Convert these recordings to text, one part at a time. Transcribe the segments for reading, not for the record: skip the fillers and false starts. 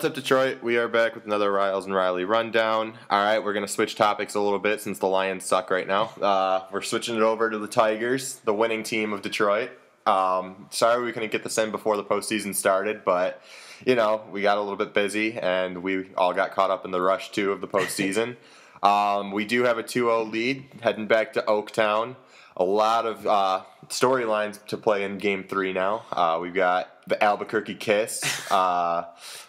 What's up, Detroit? We are back with another Riles and Riley rundown. All right, we're going to switch topics a little bit since the Lions suck right now. We're switching it over to the Tigers, the winning team of Detroit. Sorry we couldn't get this in before the postseason started, but, we got a little bit busy, and we all got caught up in the rush, too, of the postseason. We do have a 2-0 lead heading back to Oaktown. A lot of storylines to play in Game 3 now. We've got the Albuquerque Kiss.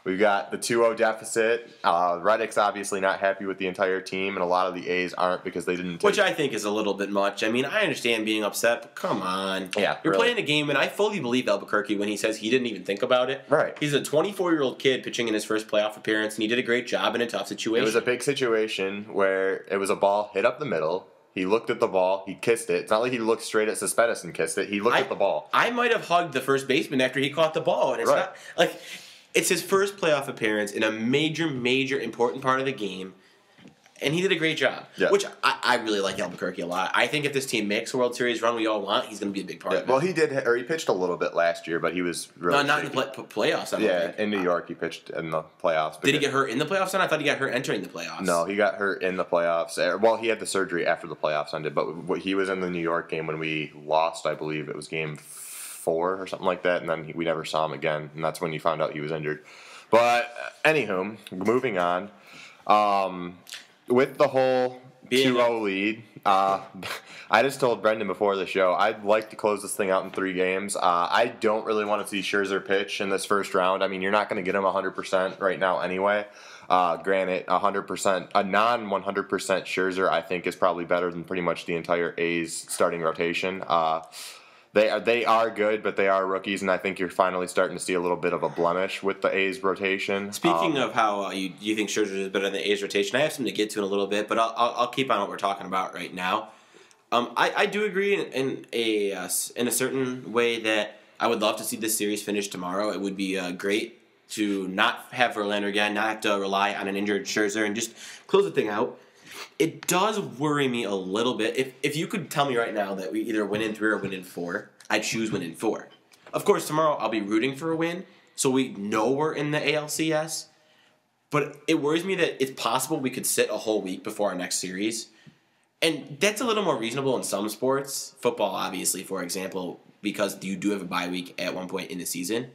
We've got the 2-0 deficit. Reddick's obviously not happy with the entire team, and a lot of the A's aren't because they didn't take... Which I think is a little bit much. I mean, I understand being upset, but come on. Yeah, You're really. playing a game, and I fully believe Albuquerque when he says he didn't even think about it. Right. He's a 24-year-old kid pitching in his first playoff appearance, and he did a great job in a tough situation. It was a big situation where it was a ball hit up the middle. He looked at the ball. He kissed it. It's not like he looked straight at Cespedes and kissed it. He looked at the ball. I might have hugged the first baseman after he caught the ball, and it's Right. not like it's his first playoff appearance in a major, major important part of the game, and he did a great job. Yeah. Which I really like Albuquerque a lot. I think if this team makes a World Series run we all want, he's going to be a big part of it. Well, he pitched a little bit last year, but he was really not in the playoffs. I don't think. in New York he pitched in the playoffs. Did he get hurt in the playoffs? Then I thought he got hurt entering the playoffs. No, he got hurt in the playoffs. Well, he had the surgery after the playoffs ended, but he was in the New York game when we lost. I believe it was Game 4 or something like that, and then we never saw him again, and that's when you found out he was injured. But anywho, moving on. With the whole 2-0 lead, I just told Brendan before the show, I'd like to close this thing out in 3 games. I don't really want to see Scherzer pitch in this first round. I mean, you're not going to get him 100% right now anyway. Granted, 100%, a non-100% Scherzer, I think, is probably better than pretty much the entire A's starting rotation. They are good, but they are rookies, and I think you're finally starting to see a little bit of a blemish with the A's rotation. Speaking of how you think Scherzer is better than the A's rotation, I have something to get to in a little bit, but I'll keep on what we're talking about right now. I do agree in a certain way that I would love to see this series finish tomorrow. It would be great to not have Verlander again, not have to rely on an injured Scherzer, and just close the thing out. It does worry me a little bit. If you could tell me right now that we either win in 3 or win in 4, I'd choose win in 4. Of course, tomorrow I'll be rooting for a win, so we know we're in the ALCS. But it worries me that it's possible we could sit a whole week before our next series. And that's a little more reasonable in some sports. Football, obviously, for example, because you do have a bye week at one point in the season.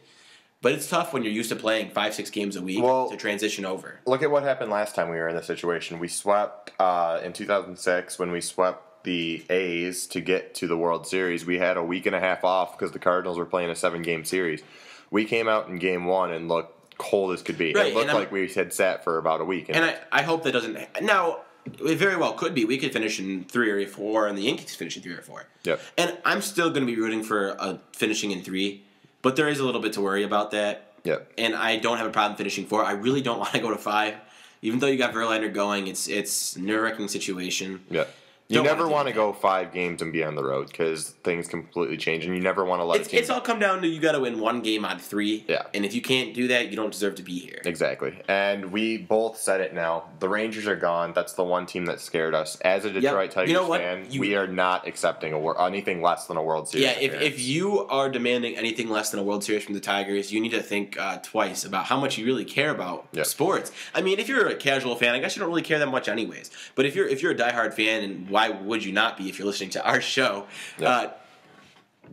But it's tough when you're used to playing 5-6 games a week to transition over. Look at what happened last time we were in this situation. We swept in 2006 when we swept the A's to get to the World Series. We had a week and a half off because the Cardinals were playing a 7-game series. We came out in Game 1 and looked cold as could be. Right, it looked like we had sat for about a week. And I hope that doesn't... Now, it very well could be. We could finish in 3 or 4, and the Yankees finish in 3 or 4. Yep. And I'm still going to be rooting for finishing in 3. But there is a little bit to worry about that. Yep. And I don't have a problem finishing 4. I really don't want to go to 5. Even though you got Verlander going, it's a nerve-wracking situation. Yeah. You never want to go 5 games and be on the road because things completely change, and you never want to let It's all come down to you got to win 1 game out of 3. Yeah. And if you can't do that, you don't deserve to be here. Exactly. And we both said it now. The Rangers are gone. That's the one team that scared us. As a Detroit Tigers fan, we are not accepting anything less than a World Series. Yeah, if you are demanding anything less than a World Series from the Tigers, you need to think twice about how much you really care about sports. I mean, if you're a casual fan, I guess you don't really care that much anyways. But if you're a diehard fan, and why would you not be if you're listening to our show?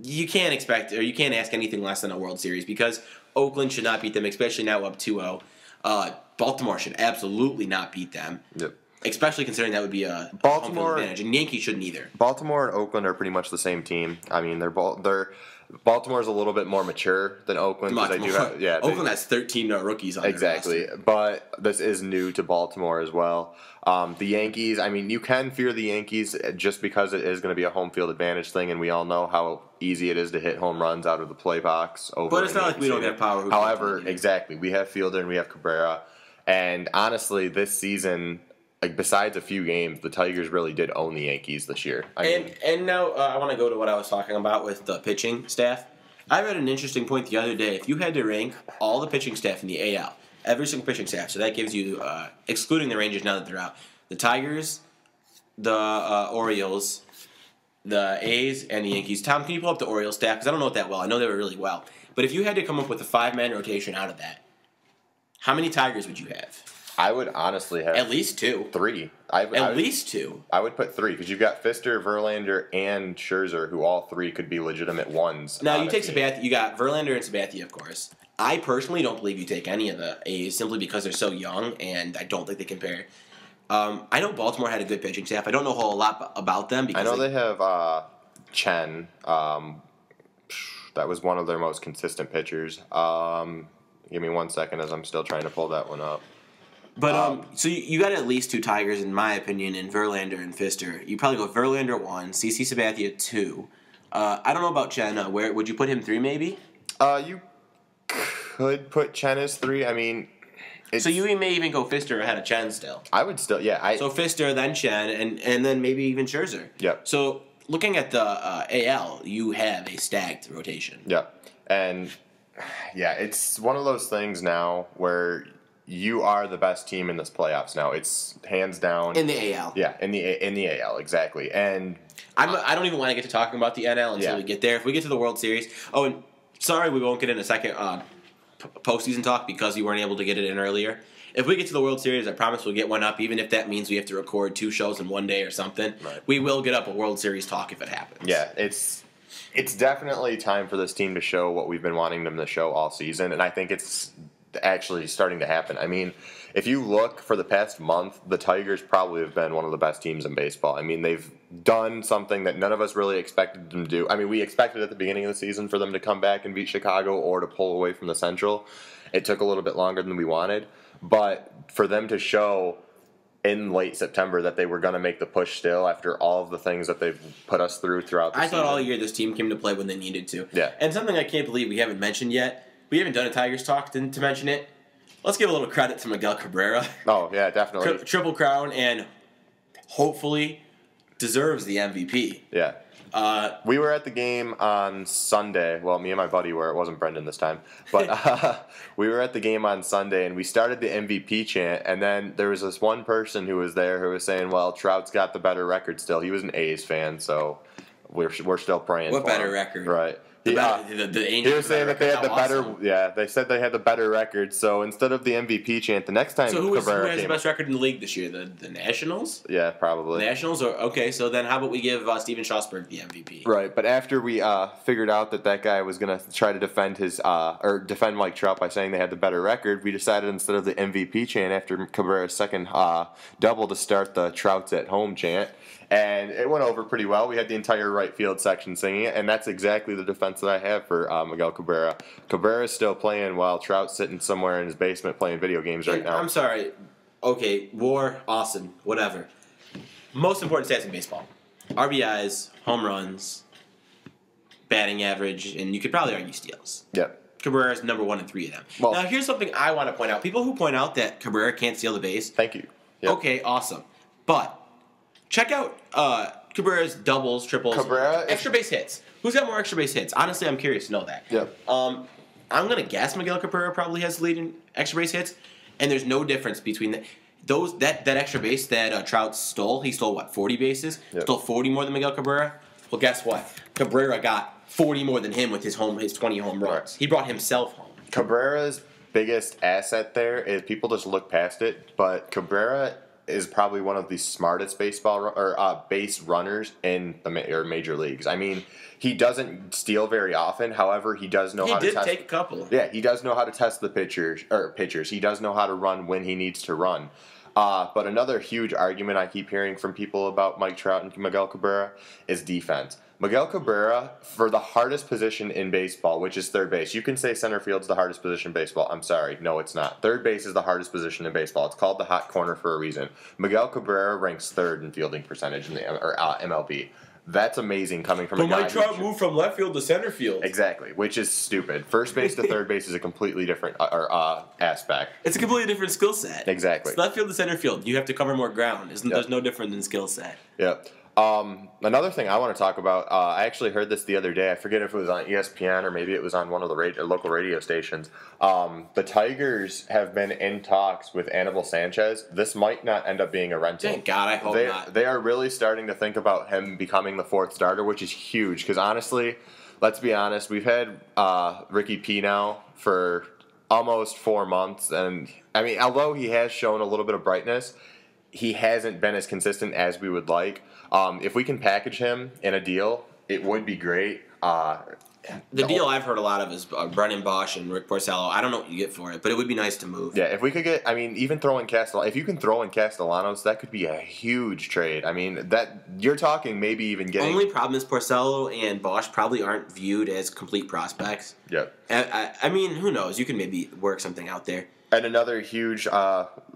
You can't expect or you can't ask anything less than a World Series because Oakland should not beat them, especially now up 2-0. Baltimore should absolutely not beat them. Yep. Especially considering that would be a home field advantage, and Yankees shouldn't either. Baltimore and Oakland are pretty much the same team. I mean, Baltimore's a little bit more mature than Oakland. Oakland has 13 rookies on their roster. But this is new to Baltimore as well. The Yankees, I mean, you can fear the Yankees just because it is going to be a home field advantage thing, and we all know how easy it is to hit home runs out of the play box. But it's not like we don't have power. However, exactly, we have Fielder and we have Cabrera, and honestly, this season, like besides a few games, the Tigers really did own the Yankees this year. And now I want to go to what I was talking about with the pitching staff. I read an interesting point the other day. If you had to rank all the pitching staff in the AL, every single pitching staff, so that gives you, excluding the Rangers now that they're out, the Tigers, the Orioles, the A's, and the Yankees. Tom, can you pull up the Orioles staff? Because I don't know it that well. I know they were really well. But if you had to come up with a 5-man rotation out of that, How many Tigers would you have? I would honestly have At least 2. 3. At least 2. I would put 3 because you've got Pfister, Verlander, and Scherzer, who all 3 could be legitimate ones. Now you take Sabathia. You got Verlander and Sabathia, of course. I personally don't believe you take any of the A's simply because they're so young, and I don't think they compare. I know Baltimore had a good pitching staff. I don't know a whole lot about them. Because I know they have Chen. That was one of their most consistent pitchers. Give me 1 second as I'm still trying to pull that one up. But so you got at least 2 Tigers, in my opinion, in Verlander and Pfister. You probably go Verlander 1, CC Sabathia 2. I don't know about Chen. Where would you put him 3? Maybe. You could put Chen as 3. I mean, so you may even go Pfister ahead of Chen still. I would still, yeah. So Pfister, then Chen, and then maybe even Scherzer. Yep. So looking at the AL, you have a stacked rotation. Yep. And yeah, it's one of those things now where you are the best team in this playoffs now. It's hands down in the AL. Yeah, in the AL exactly. And I don't even want to get to talking about the NL until we get there. If we get to the World Series, and sorry we won't get in a second postseason talk because you weren't able to get it in earlier. If we get to the World Series, I promise we'll get one up, even if that means we have to record 2 shows in one day or something. Right. We will get up a World Series talk if it happens. Yeah, it's definitely time for this team to show what we've been wanting them to show all season, and I think it's actually starting to happen. I mean, if you look for the past month, the Tigers probably have been one of the best teams in baseball. I mean, they've done something that none of us really expected them to do. I mean, we expected at the beginning of the season for them to come back and beat Chicago or to pull away from the Central. It took a little bit longer than we wanted, but for them to show in late September that they were going to make the push still after all of the things that they've put us throughout the season. I thought all year this team came to play when they needed to. Yeah. And something I can't believe we haven't mentioned yet, we haven't done a Tigers talk to mention it. Let's give a little credit to Miguel Cabrera. Oh, yeah, definitely. Triple crown and hopefully deserves the MVP. Yeah. We were at the game on Sunday. Well, me and my buddy were. It wasn't Brendan this time. But we were at the game on Sunday, and we started the MVP chant, and then there was this one person who was there who was saying, well, Trout's got the better record still. He was an A's fan, so we're still praying for him. What better record? Right. The He was saying that they had the better. Awesome. Yeah, they said they had the better record. So instead of the MVP chant, the next time who has Cabrera the best record in the league this year? The Nationals? Yeah, probably. Nationals? Okay, so then how about we give Steven Strasburg the MVP? Right, but after we figured out that guy was going to try to defend defend Mike Trout by saying they had the better record, we decided instead of the MVP chant after Cabrera's second double to start the Trout's at home chant. And it went over pretty well. We had the entire right field section singing it, and that's exactly the defense that I have for Miguel Cabrera. Cabrera's still playing while Trout's sitting somewhere in his basement playing video games right now. I'm sorry. Okay, WAR, awesome, whatever. Most important stats in baseball. RBIs, home runs, batting average, and you could probably argue steals. Yep. Cabrera's number 1 in 3 of them. Well, now, here's something I want to point out. People who point out that Cabrera can't steal the base. Thank you. Yep. Okay, awesome. But check out Cabrera's doubles, triples, extra base hits. Who's got more extra base hits? Honestly, I'm curious to know that. Yep. I'm going to guess Miguel Cabrera probably has the lead in extra base hits, and there's no difference between that extra base that Trout stole. He stole, 40 bases? Yep. Stole 40 more than Miguel Cabrera? Well, guess what? Cabrera got 40 more than him with his 20 home runs. Right. He brought himself home. Cabrera's biggest asset there is people just look past it, but Cabrera is probably one of the smartest base runners in the major leagues. I mean, he doesn't steal very often. However, he does know how to test. He did take a couple. Yeah, he does know how to test the pitchers. He does know how to run when he needs to run. But another huge argument I keep hearing from people about Mike Trout and Miguel Cabrera is defense. Miguel Cabrera, for the hardest position in baseball, which is third base. You can say center field's the hardest position in baseball. I'm sorry. No, it's not. Third base is the hardest position in baseball. It's called the hot corner for a reason. Miguel Cabrera ranks third in fielding percentage in the MLB. That's amazing coming from a guy. Mike Trout moved from left field to center field. Exactly, which is stupid. First base to third base is a completely different aspect. It's a completely different skill set. Exactly. It's left field to center field. You have to cover more ground. There's no different than skill set. Yep. Another thing I want to talk about, I actually heard this the other day. I forget if it was on ESPN or maybe it was on one of the local radio stations. The Tigers have been in talks with Anibal Sanchez. This might not end up being a rental. Thank God, I hope not. They are really starting to think about him becoming the fourth starter, which is huge. Because honestly, let's be honest, we've had Ricky P now for almost 4 months. And, I mean, although he has shown a little bit of brightness, he hasn't been as consistent as we would like. If we can package him in a deal, it would be great. The deal I've heard a lot of is Brennan Bosch and Rick Porcello. I don't know what you get for it, but it would be nice to move. Yeah, if we could get, I mean, even throw in Castellanos, if you can throw in Castellanos, that could be a huge trade. I mean, that you're talking maybe even getting. Only problem is Porcello and Bosch probably aren't viewed as complete prospects. Yep. I mean, who knows? You can maybe work something out there. And another huge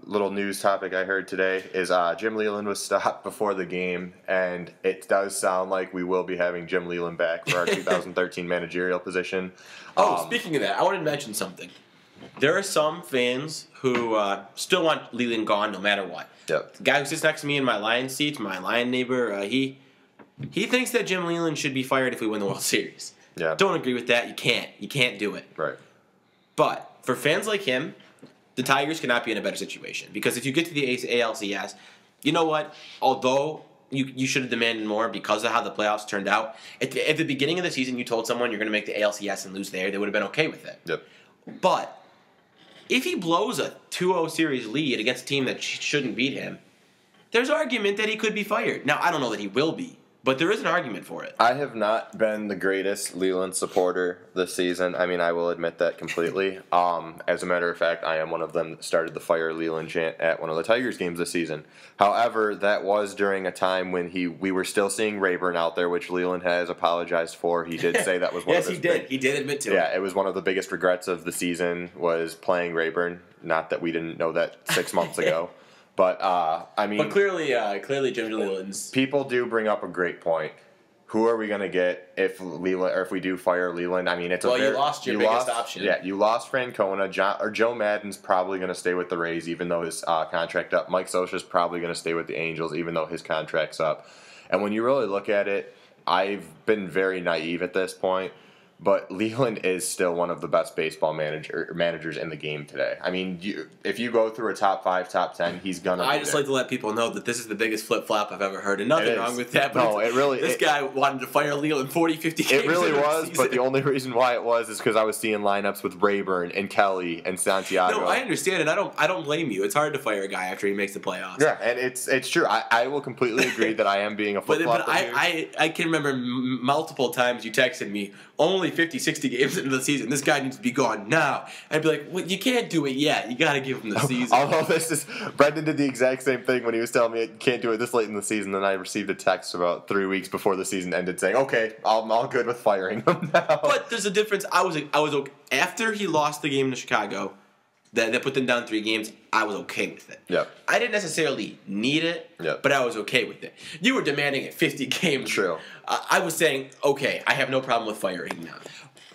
little news topic I heard today is Jim Leland was stopped before the game, and it does sound like we will be having Jim Leland back for our 2013 managerial position. Speaking of that, I wanted to mention something. There are some fans who still want Leland gone no matter what. Yep. The guy who sits next to me in my Lion seat, my Lion neighbor, he thinks that Jim Leland should be fired if we win the World Series. Yeah. Don't agree with that. You can't. You can't do it. Right. But for fans like him, the Tigers cannot be in a better situation. Because if you get to the ALCS, you know what? Although you should have demanded more because of how the playoffs turned out, at the beginning of the season you told someone you're going to make the ALCS and lose there, they would have been okay with it. Yep. But if he blows a 2-0 series lead against a team that shouldn't beat him, there's argument that he could be fired. Now, I don't know that he will be, but there is an argument for it. I have not been the greatest Leland supporter this season. I mean, I will admit that completely. As a matter of fact, I am one of them that started the Fire Leland chant at one of the Tigers games this season. However, that was during a time when we were still seeing Rayburn out there, which Leland has apologized for. He did say that was one of his He did admit to it. Yeah, it was one of the biggest regrets of the season was playing Rayburn. Not that we didn't know that 6 months ago. But I mean, but clearly, Jim Leland's people do bring up a great point. Who are we going to get if Leland, or if we do fire Leland? I mean, it's you lost your biggest option. Yeah, you lost Francona. Joe Madden's probably going to stay with the Rays, even though his contract up. Mike Scioscia's probably going to stay with the Angels, even though his contract's up. And when you really look at it, I've been very naive at this point. But Leland is still one of the best baseball managers in the game today. I mean, if you go through a top 5, top 10, he's gonna. I just like to let people know that this is the biggest flip flop I've ever heard, and nothing wrong with that. But no, it really. This guy wanted to fire Leland 40, 50 games. It really was, season. but the only reason why it was is because I was seeing lineups with Rayburn and Kelly and Santiago. No, I understand, and I don't blame you. It's hard to fire a guy after he makes the playoffs. Yeah, and it's true. I will completely agree that I am being a flip flop. But I can remember multiple times you texted me only 50, 60 games into the season. This guy needs to be gone now. I'd be like, well, you can't do it yet. You got to give him the season. Although Brendan did the exact same thing when he was telling me you can't do it this late in the season. Then I received a text about 3 weeks before the season ended saying, okay, I'm all good with firing him now. But there's a difference. I was okay. After he lost the game to Chicago, that put them down 3 games, I was okay with it. Yep. I didn't necessarily need it, but I was okay with it. You were demanding it 50 games. True. I was saying, okay, I have no problem with firing now.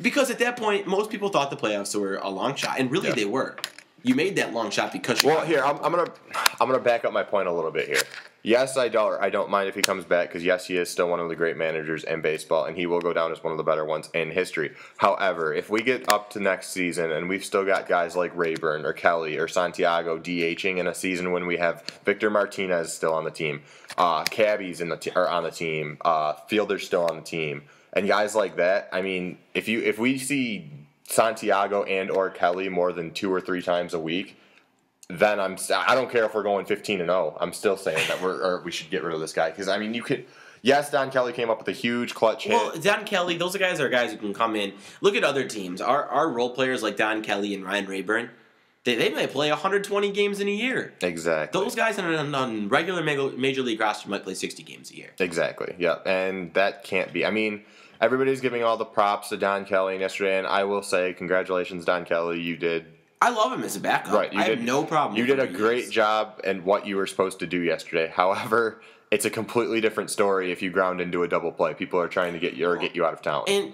Because at that point, most people thought the playoffs were a long shot, and really they were. You made that long shot because Well, here, I'm gonna back up my point a little bit here. Yes, I don't mind if he comes back because, yes, he is still one of the great managers in baseball, and he will go down as one of the better ones in history. However, if we get up to next season and we've still got guys like Rayburn or Kelly or Santiago DHing in a season when we have Victor Martinez still on the team, Cabby's on the team, Fielder's still on the team, and guys like that, I mean, if we see Santiago and or Kelly more than 2 or 3 times a week, then I don't care if we're going 15-0. I'm still saying that we should get rid of this guy because I mean you could. Yes, Don Kelly came up with a huge clutch hit. Well, Don Kelly, those guys are guys who can come in. Look at other teams. Our role players like Don Kelly and Ryan Rayburn, they might play 120 games in a year. Exactly. Those guys on regular major league roster might play 60 games a year. Exactly. Yeah, and that can't be. I mean, everybody's giving all the props to Don Kelly yesterday, and I will say congratulations, Don Kelly. You did. I love him as a backup. Right, I have no problem. You did a great job in what you were supposed to do yesterday. However, it's a completely different story if you ground into a double play. People are trying to get you out of town. And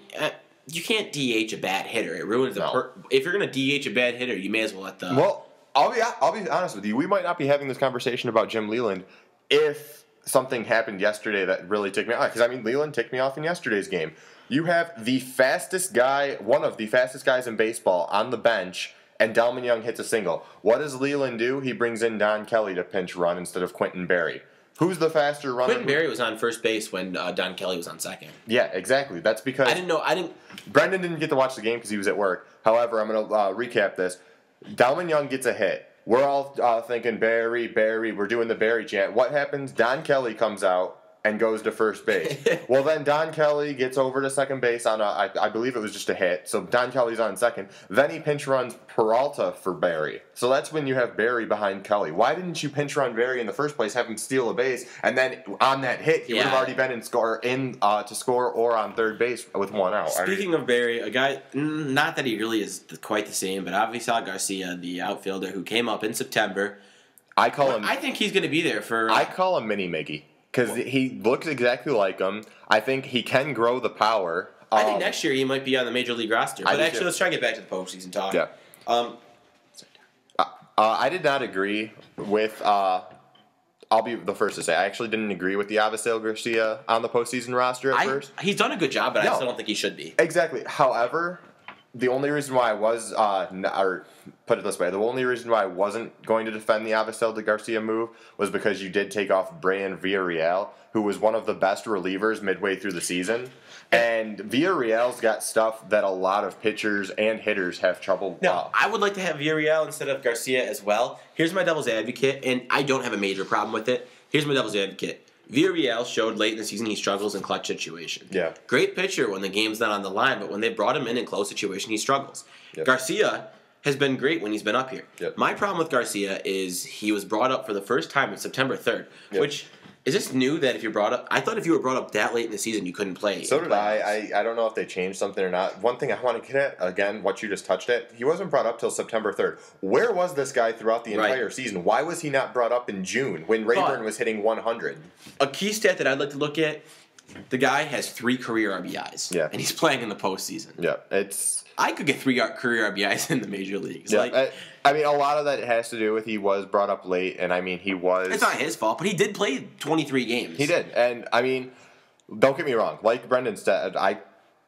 you can't DH a bad hitter. It ruins the if you're going to DH a bad hitter, you may as well let the. Well, I'll be honest with you. We might not be having this conversation about Jim Leland if something happened yesterday that really ticked me off. Because I mean, Leland ticked me off in yesterday's game. You have the fastest guy, one of the fastest guys in baseball, on the bench. And Delman Young hits a single. What does Leland do? He brings in Don Kelly to pinch run instead of Quentin Berry. Who's the faster runner? Quentin Berry was on first base when Don Kelly was on second. Yeah, exactly. That's because I didn't. Brendan didn't get to watch the game because he was at work. However, I'm going to recap this. Dalman Young gets a hit. We're all thinking Barry, Barry. We're doing the Barry chant. What happens? Don Kelly comes out and goes to first base. Well, then Don Kelly gets over to second base on I believe it was just a hit. So Don Kelly's on second. Then he pinch runs Peralta for Barry. So that's when you have Barry behind Kelly. Why didn't you pinch run Barry in the first place, have him steal a base, and then on that hit, he would have already been to score or on third base with one out. Speaking of Barry, a guy, not that he really is quite the same, but Avisal Garcia, the outfielder who came up in September, I think he's going to be there for... I call him Mini Miggy. Because he looks exactly like him. I think he can grow the power. I think next year he might be on the Major League roster. But actually, let's try to get back to the postseason talk. Yeah. I did not agree with... I'll be the first to say, I actually didn't agree with the Avisal Garcia on the postseason roster at first. He's done a good job, but I still don't think he should be. Exactly. However... The only reason why I was, or put it this way, the only reason why I wasn't going to defend the Avisal Garcia move was because you did take off Brian Villarreal, who was one of the best relievers midway through the season. And Villarreal's got stuff that a lot of pitchers and hitters have trouble. No, I would like to have Villarreal instead of Garcia as well. Here's my devil's advocate, and I don't have a major problem with it. Here's my devil's advocate. Villarreal showed late in the season he struggles in clutch situations. Yeah. Great pitcher when the game's not on the line, but when they brought him in close situation, he struggles. Yep. Garcia has been great when he's been up here. Yep. My problem with Garcia is he was brought up for the first time on September 3rd, which... Is this new that if you're brought up... I thought if you were brought up that late in the season, you couldn't play. So did I. I don't know if they changed something or not. One thing I want to get at, again, what you just touched at, he wasn't brought up till September 3rd. Where was this guy throughout the entire season? Why was he not brought up in June when Rayburn was hitting 100? A key stat that I'd like to look at, the guy has 3 career RBIs. Yeah. And he's playing in the postseason. Yeah, it's... I could get 3 career RBIs in the major leagues. Yeah, I mean, a lot of that has to do with he was brought up late, and I mean, he was... It's not his fault, but he did play 23 games. He did, and I mean, don't get me wrong. Like Brendan said, I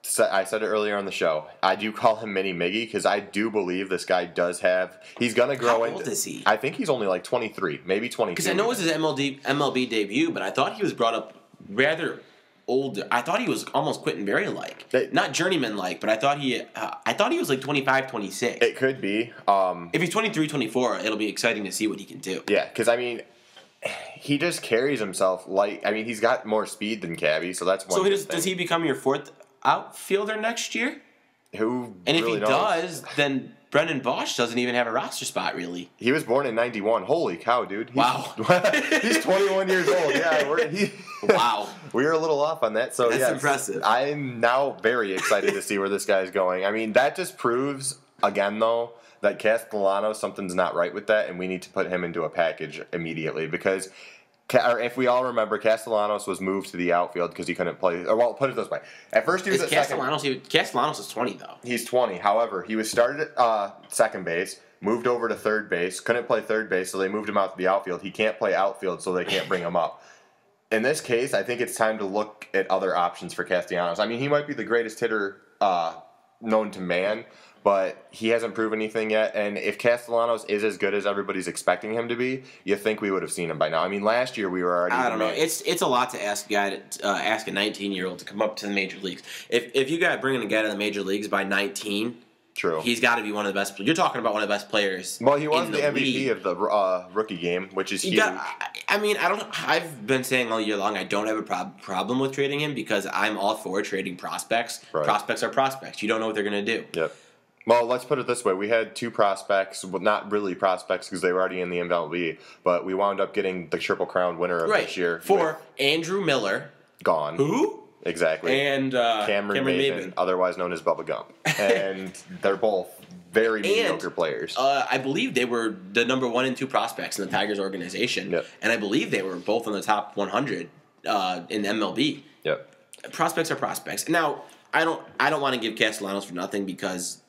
said it earlier on the show, I do call him Mini Miggy, because I do believe this guy does have... He's going to grow into... How old is he? I think he's only like 23, maybe 22. Because I know it was his MLB debut, but I thought he was brought up rather... older. I thought he was almost Quentin Berry-like. Not journeyman-like, but I thought he was like 25, 26. It could be. If he's 23, 24, it'll be exciting to see what he can do. Yeah, because, I mean, he just carries himself like... I mean, he's got more speed than Cabby, so that's one So does he become your 4th outfielder next year? Who And really if he knows? Does, then Brendan Bosch doesn't even have a roster spot, really. He was born in 91. Holy cow, dude. Wow. He's 21 years old. Yeah, Wow. We were a little off on that. So That's impressive. I'm now very excited to see where this guy's going. I mean, that just proves, again, though, that Castellanos, something's not right with that, and we need to put him into a package immediately because... Or if we all remember, Castellanos was moved to the outfield because he couldn't play. Or, well, put it this way: at first he was at Castellanos. Castellanos is 20 though. He's 20. However, he was started at second base, moved over to third base, couldn't play third base, so they moved him out to the outfield. He can't play outfield, so they can't bring him up. In this case, I think it's time to look at other options for Castellanos. I mean, he might be the greatest hitter known to man, but he hasn't proven anything yet. And if Castellanos is as good as everybody's expecting him to be, you think we would have seen him by now. I mean, last year we were already... I don't know. It's a lot to ask a guy ask a 19-year-old to come up to the major leagues. If you got bringing a guy to the major leagues by 19, true, he's got to be one of the best. You're talking about one of the best players. Well, he was in the MVP league. of the rookie game, which is huge. I mean, I've been saying all year long I don't have a problem with trading him because I'm all for trading prospects. Right. Prospects are prospects. You don't know what they're going to do. Yep. Well, let's put it this way. We had 2 prospects, well, not really prospects because they were already in the MLB, but we wound up getting the Triple Crown winner of this year. For Andrew Miller. Gone. Who? Exactly. And Cameron Maben, otherwise known as Bubba Gump. And they're both very mediocre players. I believe they were the number 1 and 2 prospects in the Tigers organization. Yep. And I believe they were both in the top 100 in MLB. Yep. Prospects are prospects. Now, I don't want to give Castellanos for nothing because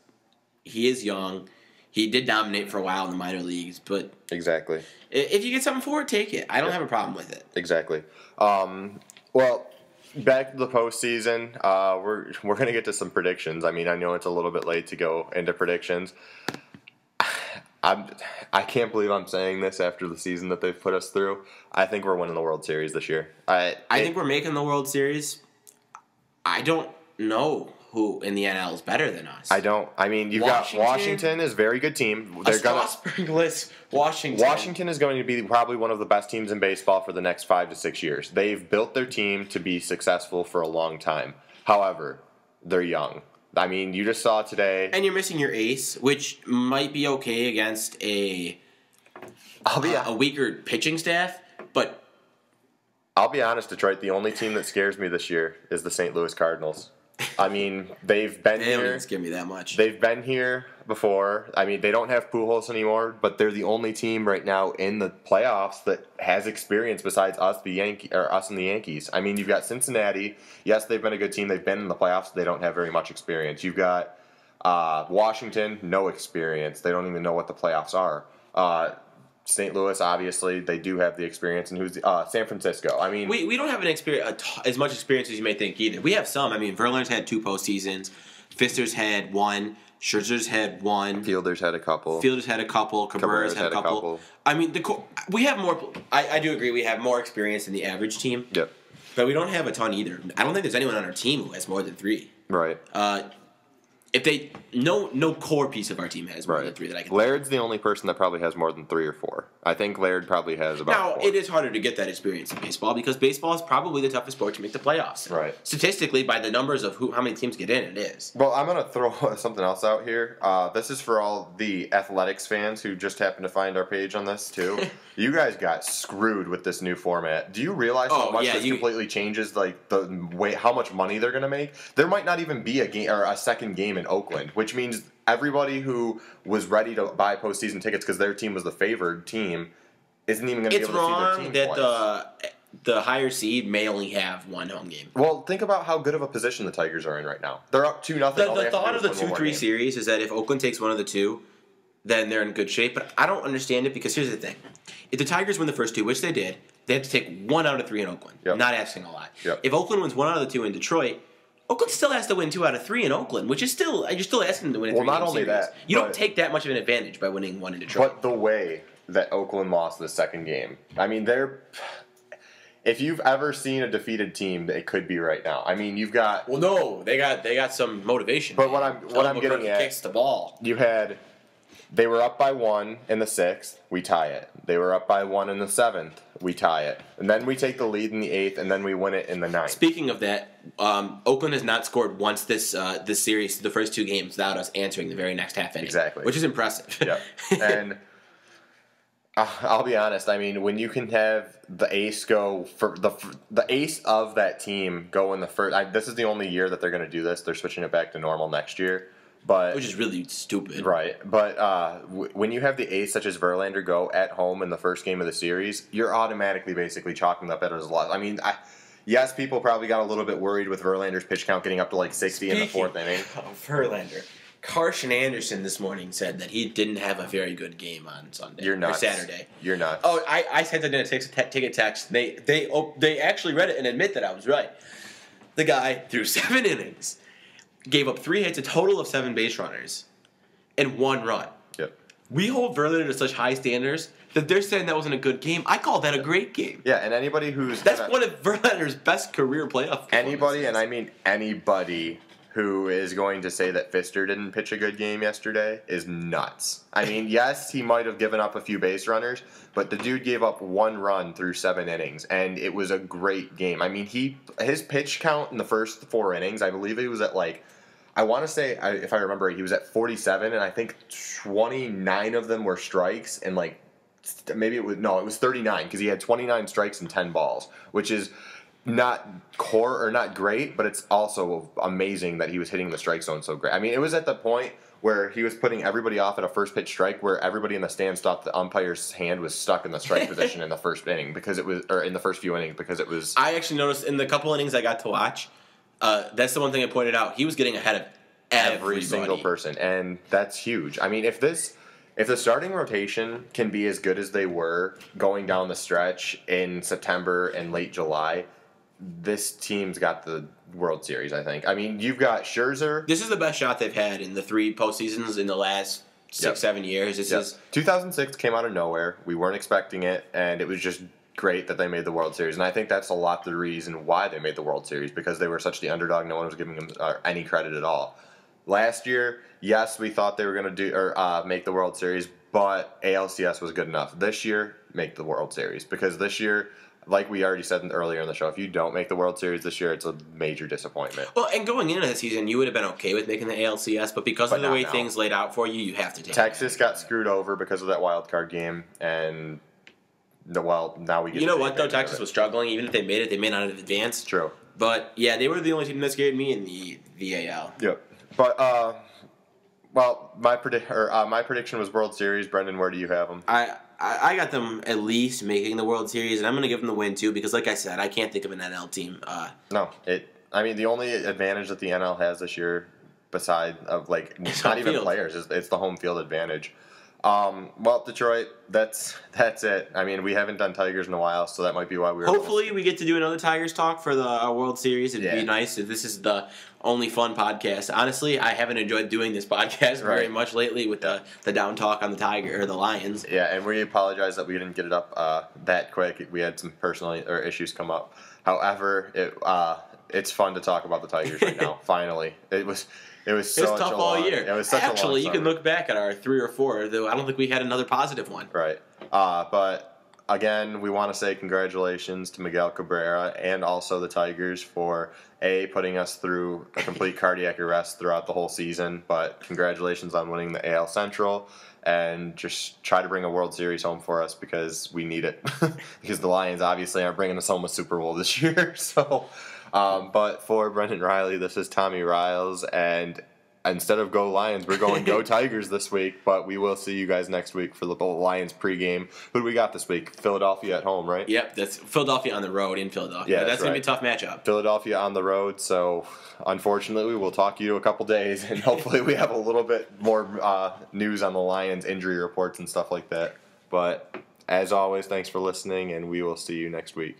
he is young. He did dominate for a while in the minor leagues, but exactly. If you get something for it, take it. I don't have a problem with it. Exactly. Well, back to the postseason. We're gonna get to some predictions. I mean, I know it's a little bit late to go into predictions. I can't believe I'm saying this after the season that they've put us through. I think we're winning the World Series this year. I think we're making the World Series. I don't know who in the NL is better than us. I don't. I mean, you've got Washington is a very good team. They're Strasburg-less Washington. Washington is going to be probably one of the best teams in baseball for the next 5 to 6 years. They've built their team to be successful for a long time. However, they're young. I mean, you just saw today. And you're missing your ace, which might be okay against a weaker pitching staff, but I'll be honest, Detroit, the only team that scares me this year is the St. Louis Cardinals. I mean, they've been here. They don't scare me that much. They've been here before. I mean, they don't have Pujols anymore, but they're the only team right now in the playoffs that has experience besides us, us and the Yankees. I mean, you've got Cincinnati. Yes, they've been a good team. They've been in the playoffs. They don't have very much experience. You've got Washington, no experience. They don't even know what the playoffs are. St. Louis, obviously, they do have the experience, and San Francisco. I mean, we don't have as much experience as you may think either. We have some. I mean, Verlander's had 2 postseasons, Fister's had 1, Scherzer's had 1, Fielder's had a couple, Cabrera's had a couple. I mean, we have more. I do agree. We have more experience than the average team. Yep. But we don't have a ton either. I don't think there's anyone on our team who has more than 3. Right. If they no core piece of our team has more than 3 that I can. Laird's the only person that probably has more than 3 or 4. I think Laird probably has about. Now 4. it is harder to get that experience in baseball because baseball is probably the toughest sport to make the playoffs. Right. Statistically, by the numbers of how many teams get in, it is. Well, I'm gonna throw something else out here. This is for all the athletics fans who just happened to find our page on this too. You guys got screwed with this new format. Do you realize how much this completely changes like the way how much money they're gonna make? There might not even be a game or a second game in Oakland, which means everybody who was ready to buy postseason tickets because their team was the favored team isn't even going to be able to see their team twice. It's wrong that the higher seed may only have 1 home game. Well, think about how good of a position the Tigers are in right now. They're up 2-0. The thought of the 2-3 series is that if Oakland takes one of the 2, then they're in good shape. But I don't understand it because here's the thing. If the Tigers win the first 2, which they did, they have to take 1 out of 3 in Oakland. Yep. Not asking a lot. Yep. If Oakland wins 1 out of the 2 in Detroit, Oakland still has to win 2 out of 3 in Oakland, which is still you're still asking them to win a 3-game not only series. that, You don't take that much of an advantage by winning 1 in Detroit. But the way that Oakland lost the second game, I mean, if you've ever seen a defeated team, it could be right now. I mean, you've got. Well, no, they got some motivation. But what I'm getting at, kicks the ball. They were up by 1 in the 6th, we tie it. They were up by 1 in the 7th, we tie it. And then we take the lead in the 8th, and then we win it in the 9th. Speaking of that, Oakland has not scored once this series, the first 2 games, without us answering the very next half inning. Exactly. Which is impressive. Yeah. And I'll be honest, I mean, when you can have the ace go for the ace of that team go in the first, this is the only year that they're going to do this. They're switching it back to normal next year. Which is really stupid. Right. But when you have the ace such as Verlander go at home in the first game of the series, you're automatically basically chalking up as a loss. I mean, yes, people probably got a little bit worried with Verlander's pitch count getting up to like 60 in the 4th inning. Verlander. Carson Anderson this morning said that he didn't have a very good game on Sunday. You're nuts. Or Saturday. You're nuts. Oh, I sent it in a ticket text. They actually read it and admit that I was right. The guy threw 7 innings. Gave up 3 hits, a total of 7 base runners, and 1 run. Yep. We hold Verlander to such high standards that they're saying that wasn't a good game. I call that a great game. Yeah, and anybody who's... That's one of Verlander's best career playoff Anybody, and I mean anybody who is going to say that Fister didn't pitch a good game yesterday is nuts. I mean, yes, he might have given up a few base runners, but the dude gave up 1 run through 7 innings, and it was a great game. I mean, his pitch count in the first 4 innings, I believe he was at like... I want to say, if I remember, he was at 47, and I think 29 of them were strikes, and like maybe it was 39 because he had 29 strikes and 10 balls, which is not not great, but it's also amazing that he was hitting the strike zone so great. I mean, it was at the point where he was putting everybody off at a first pitch strike, where everybody in the stands thought the umpire's hand was stuck in the strike position in the first inning in the first few innings because it was. I actually noticed in the couple innings I got to watch. That's the one thing I pointed out. He was getting ahead of every single person, and that's huge. I mean, if the starting rotation can be as good as they were going down the stretch in September and late July, this team's got the World Series, I think. I mean, you've got Scherzer. This is the best shot they've had in the 3 postseasons in the last 6, 7 years. This is 2006 came out of nowhere. We weren't expecting it, and it was just great that they made the World Series. And I think that's a lot the reason why they made the World Series, because they were such the underdog. No one was giving them any credit at all. Last year, yes, we thought they were going to make the World Series, but ALCS was good enough. This year, make the World Series, because this year, like we already said earlier in the show, if you don't make the World Series this year, it's a major disappointment. Well, and going into the season, you would have been okay with making the ALCS, but because of the way things laid out for you, you have to take Texas got screwed over because of that wild card game, and now we get. You know what though? Texas was struggling. Even if they made it, they may not have advanced. True. But yeah, they were the only team that scared me in the AL. Yep. But well, my prediction was World Series. Brendan, where do you have them? I got them at least making the World Series, and I'm going to give them the win too because, like I said, I can't think of an NL team. No, I mean, the only advantage that the NL has this year, beside of like not even players, it's the home field advantage. Well, Detroit, that's it. I mean, we haven't done Tigers in a while, so that might be why we were. Hopefully, we get to do another Tigers talk for the World Series. It'd be nice if this is the only fun podcast. Honestly, I haven't enjoyed doing this podcast very much lately with the down talk on the Tiger or the Lions. Yeah, and we apologize that we didn't get it up that quick. We had some personal issues come up. However, it's fun to talk about the Tigers right now. Finally, it was tough all year. It was such Actually, a long you can look back at our 3 or 4, though I don't think we had another positive one. Right. But again, we want to say congratulations to Miguel Cabrera and also the Tigers for putting us through a complete cardiac arrest throughout the whole season. But congratulations on winning the AL Central, and just try to bring a World Series home for us because we need it. Because the Lions obviously aren't bringing us home a Super Bowl this year. So. But for Brendan Riley, this is Tommy Riles, and instead of Go Lions, we're going Go Tigers this week, but we will see you guys next week for the Lions pregame. Who do we got this week? Philadelphia at home, right? Yep, that's Philadelphia on the road in Philadelphia. Yeah, that's going to be a tough matchup. Philadelphia on the road, so unfortunately we'll talk to you a couple days, and hopefully we have a little bit more news on the Lions, injury reports and stuff like that. But as always, thanks for listening, and we will see you next week.